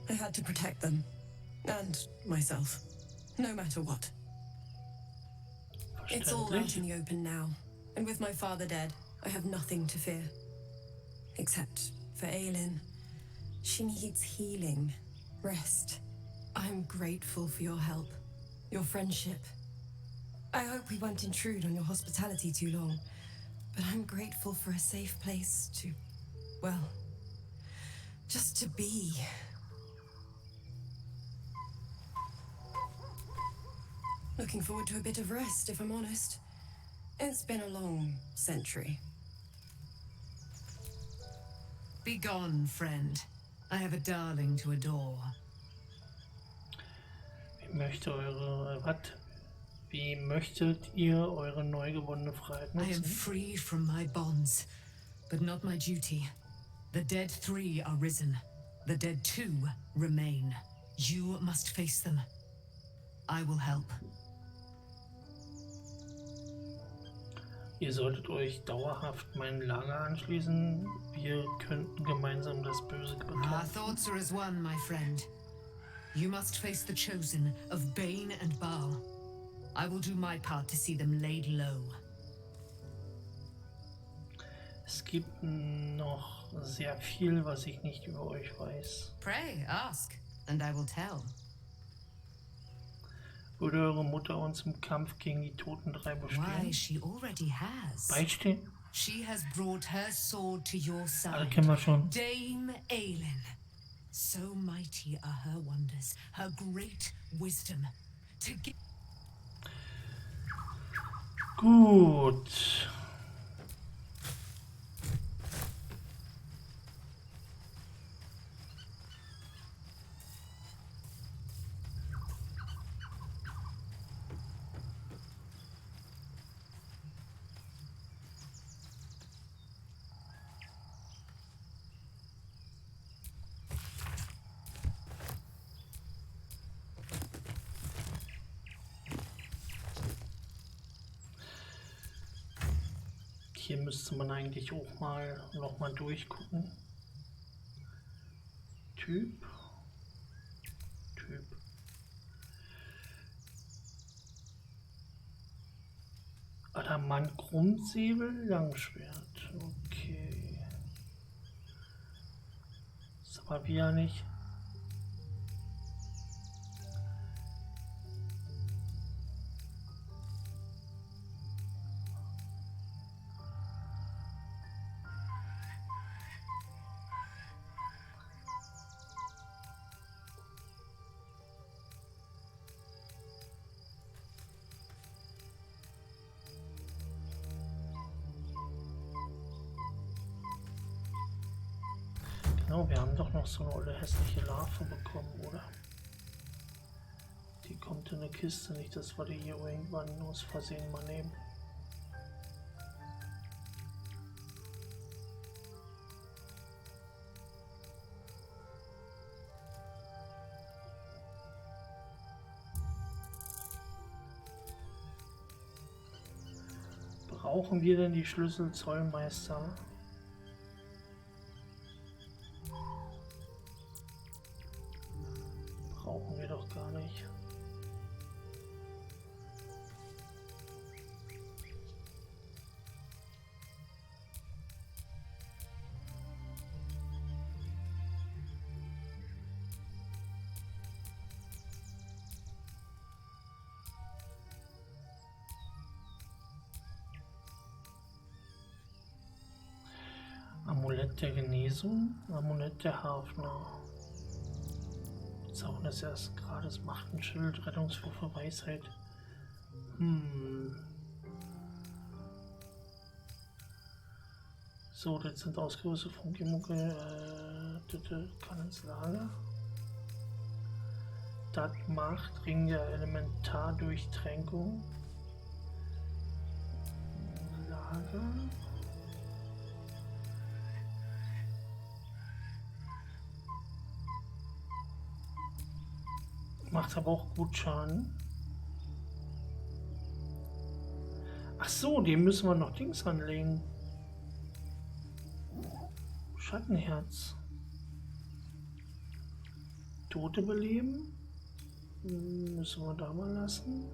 I had to protect them. And myself. No matter what. It's all out in the open now. And with my father dead, I have nothing to fear. Except for Aelin. She needs healing. Rest. I'm grateful for your help. Your friendship. I hope we won't intrude on your hospitality too long. But I'm grateful for a safe place to... well... just to be. Looking forward to a bit of rest, if I'm honest. It's been a long century.
Be gone, friend. I have a darling to adore.
Wie möchtet ihr eure neu gewonnene Freiheit
I am
nutzen?
free from my bonds, but not my duty. The dead 3 are risen. The dead 2 remain. You must face them. I will help.
Ihr solltet euch dauerhaft mein Lager anschließen. Wir könnten gemeinsam das Böse
Our
bekämpfen.
thoughts are as one, my friend. You must face the chosen of Bane and Baal. I will do my part to see them laid low.
Es gibt noch sehr viel, was ich nicht über euch weiß.
Pray, ask, and I will tell.
Würde eure Mutter uns im Kampf gegen die Toten 3
Why,
bestehen?
she already has.
Beistehen?
She has brought her sword to your
Alle
side.
kennen wir schon.
Dame Aelin. So mighty are her wonders, her great wisdom. To give
Gut. Hier müsste man eigentlich auch mal noch mal durchgucken. Typ. Adamant, Krummsäbel, Langschwert. Okay. Ist aber wieder nicht. Genau, wir haben doch noch so eine olle hässliche Larve bekommen, oder? Die kommt in eine Kiste, nicht, dass wir die hier irgendwann aus Versehen mal nehmen. Brauchen wir denn die Schlüssel, Zollmeister? Brauchen wir doch gar nicht. Amulett der Genesung, Amulett der Hafner. Zaun des ersten Grades, Macht ein Schild, Rettungswürfe, Weisheit. So, das sind ausgerüstete Funkimucke, kann ins Lager. Das macht Ring der Elementardurchtränkung. Lager. Macht aber auch gut Schaden. Ach so, dem müssen wir noch Dings anlegen. Schattenherz. Tote beleben. Müssen wir da mal lassen.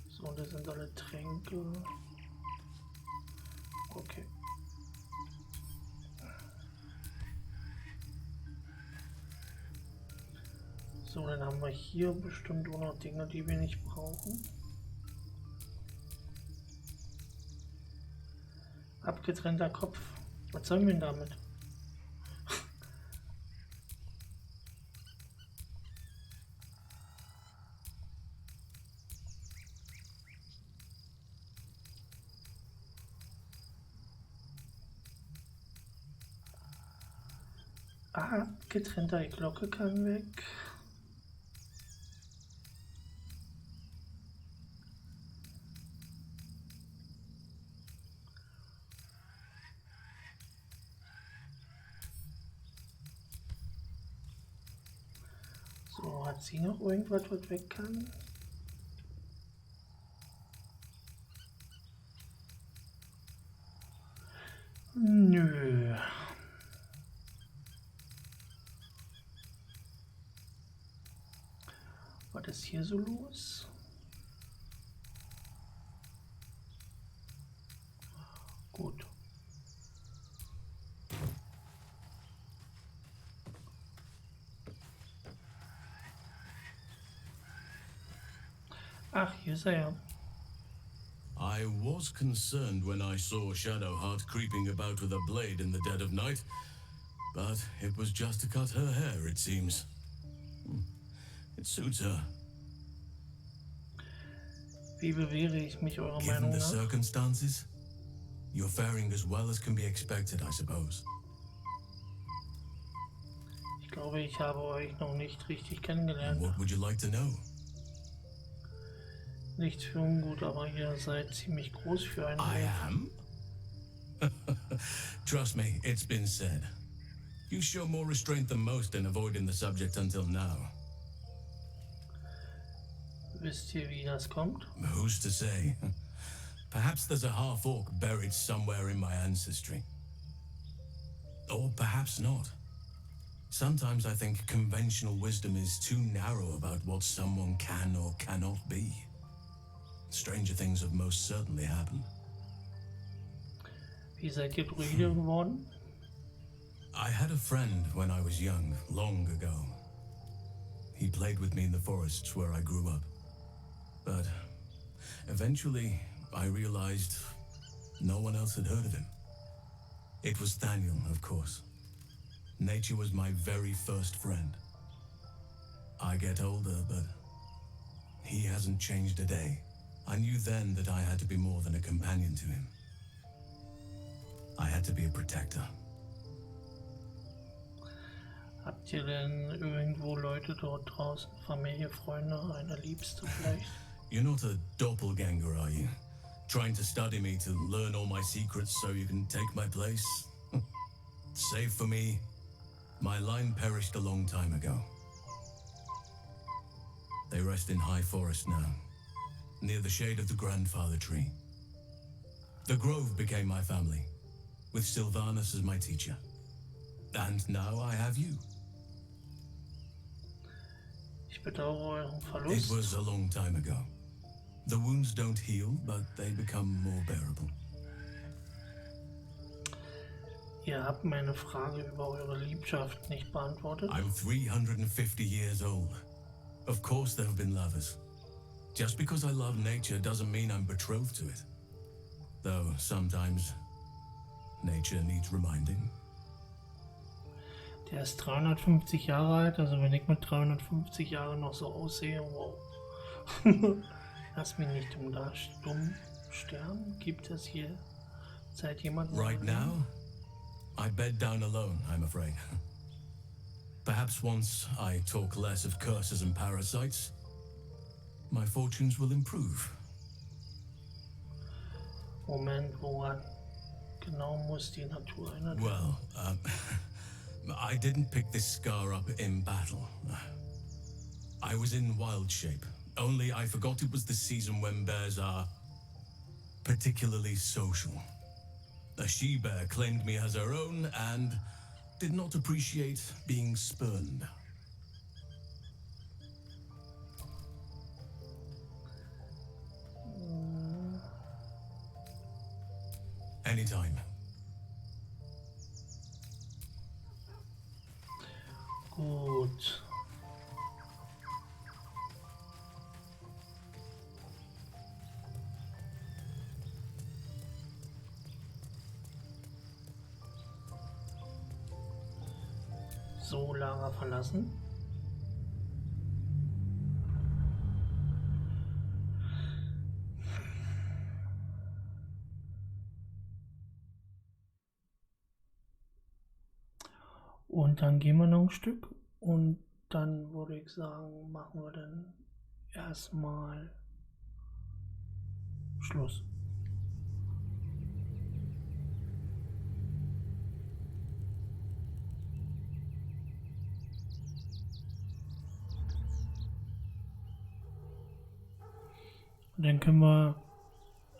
So, das sind alle Tränke. Okay. So, dann haben wir hier bestimmt auch noch Dinge, die wir nicht brauchen. Abgetrennter Kopf. Was sollen wir denn damit? Abgetrennter Glocke kann weg. So, hat sie noch irgendwas, was weg kann? Nö. Was ist hier so los? Gut. Ach, hier ist er ja.
I was concerned when I saw Shadowheart creeping about with a blade in the dead of night, but it was just to cut her hair, it seems. It suits her.
Wie bewähre ich mich eurer
Given
Meinung
the
nach?
circumstances, you're faring as well as can be expected, I suppose.
Ich glaube, ich habe euch noch nicht richtig kennengelernt.
What would you like to know?
Nicht für ungut, aber ihr seid ziemlich groß für einen
I
Elf.
am? Trust me, it's been said. You show more restraint than most in avoiding the subject until now.
Wisst ihr, wie das kommt?
Who's to say? Perhaps there's a half-orc buried somewhere in my ancestry. Or perhaps not. Sometimes I think conventional wisdom is too narrow about what someone can or cannot be. Stranger things have most certainly happened.
Wie seid ihr Druide geworden?
I had a friend when I was young, long ago. He played with me in the forests where I grew up. But eventually, I realized no one else had heard of him. It was Thaniel, of course. Nature was my very first friend. I get older, but he hasn't changed a day. I knew then that I had to be more than a companion to him. I had to be a protector.
Habt ihr denn irgendwo Leute dort draußen? Familie, Freunde, eine Liebste vielleicht?
You're not a doppelganger, are you? Trying to study me to learn all my secrets so you can take my place? Save for me, my line perished a long time ago. They rest in high forest now, near the shade of the grandfather tree. The grove became my family, with Sylvanus as my teacher. And now I have you.
Ich bedauere euren
It
Verlust.
was a long time ago. The wounds don't heal, but they become more bearable.
Ihr habt meine Frage über eure Liebschaft nicht beantwortet.
I'm 350 years old. Of course there have been lovers. Just because I love nature doesn't mean I'm betrothed to it. Though sometimes nature needs reminding.
Der ist 350 Jahre alt, also wenn ich mit 350 Jahren noch so aussehe, wow. Lass mich nicht dumm sterben. Gibt es hier seit jemandem?
Right now, I bed down alone, I'm afraid. Perhaps once I talk less of curses and parasites, my fortunes will improve.
Moment, woran genau muss die Natur erinnern?
Well, I didn't pick this scar up in battle. I was in wild shape. Only I forgot it was the season when bears are particularly social. A she-bear claimed me as her own and did not appreciate being spurned. Anytime.
Gut. So, Lager verlassen. Und dann gehen wir noch ein Stück und dann würde ich sagen, machen wir dann erstmal Schluss. Und dann können wir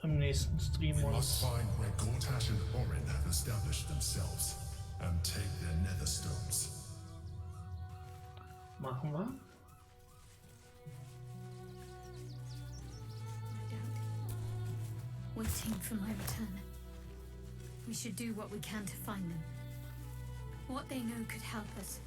im nächsten Stream
We must
uns...
find where Gortash and Orin have established themselves and take their nether stones.
Machen wir.
Waiting for my return. We should do what we can to find them. What they know could help us.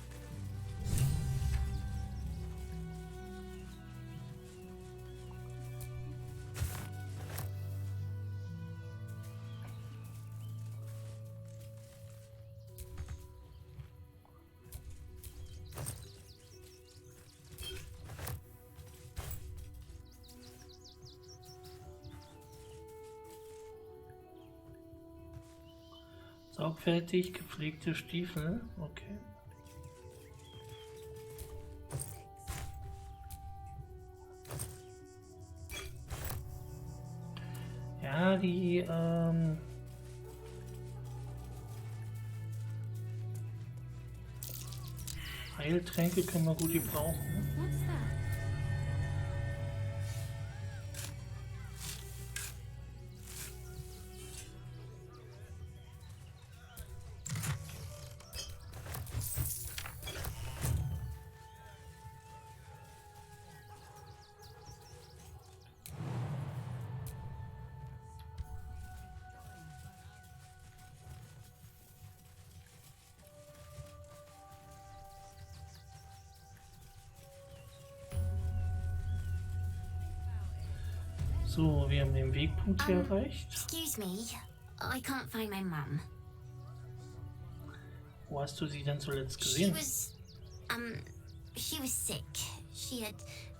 Sorgfältig gepflegte Stiefel. Okay. Ja, die Heiltränke können wir gut gebrauchen.
What's that?
So, wir haben den Wegpunkt hier erreicht.
Excuse me, I can't find my mum.
Wo hast du sie denn zuletzt
She
gesehen?
she was sick. She had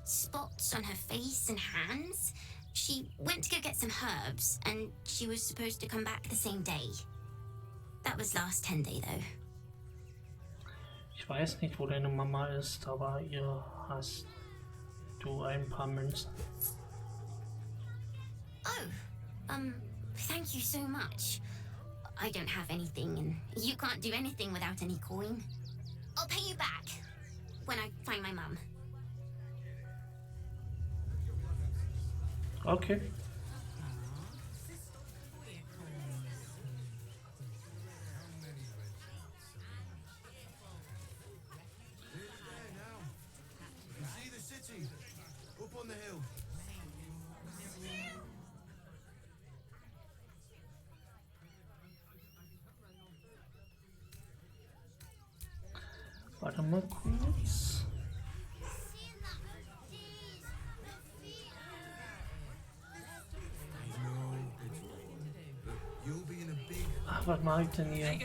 spots on her face and hands. She went to go get some herbs, and she was supposed to come back the same day. That was last 10-day, though.
Ich weiß nicht, wo deine Mama ist, aber ihr hast du ein paar Münzen.
Oh, thank you so much. I don't have anything, and you can't do anything without any coin. I'll pay you back when I find my mum.
Okay.
See the city up on the hill.
Warte mal kurz.
You'll be in a big
Ach, was mache ich denn hier?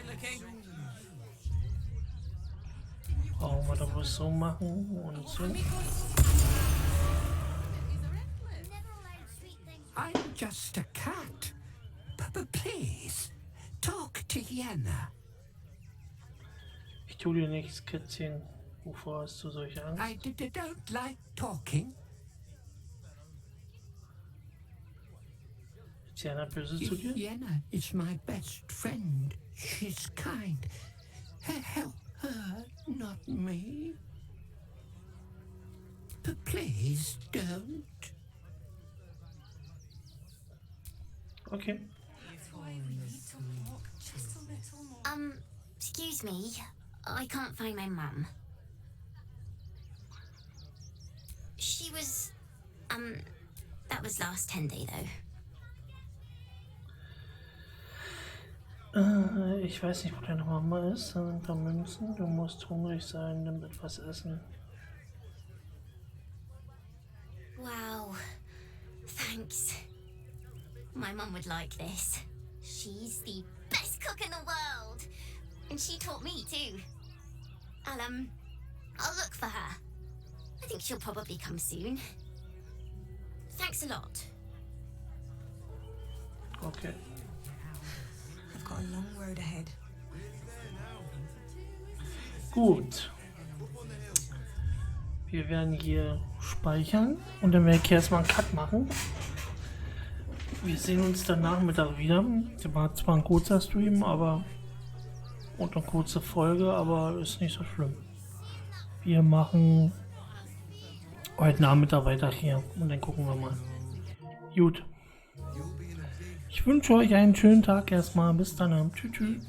Brauchen wir da was so machen und so?
I'm just a cat. But please, talk to Yenna.
Ich tue dir nichts, Kätzchen. Wovor hast du solche Angst?
I don't like talking.
Ist Jana böse zu dir?
Yenna is my best friend. She's kind. Help her, not me. But please don't.
Okay.
Excuse me. I can't find my mum. She was, that was last 10 day though.
Ich weiß nicht, wo deine Mama ist. Da sind ein paar Münzen. Du musst hungrig sein, nimm etwas essen.
Wow. Thanks. My mum would like this. She's the best cook in the world. And she taught me too. I'll look for her. I think she'll probably come soon. Thanks a lot.
Okay.
I've got a long road ahead.
Gut. Wir werden hier speichern und dann werde ich hier erstmal einen Cut machen. Wir sehen uns dann Nachmittag wieder. Das war zwar ein kurzer Stream, aber und eine kurze Folge, aber ist nicht so schlimm. Wir machen heute Nachmittag weiter hier und dann gucken wir mal. Gut. Ich wünsche euch einen schönen Tag erstmal. Bis dann. Tschüss. Tschüss.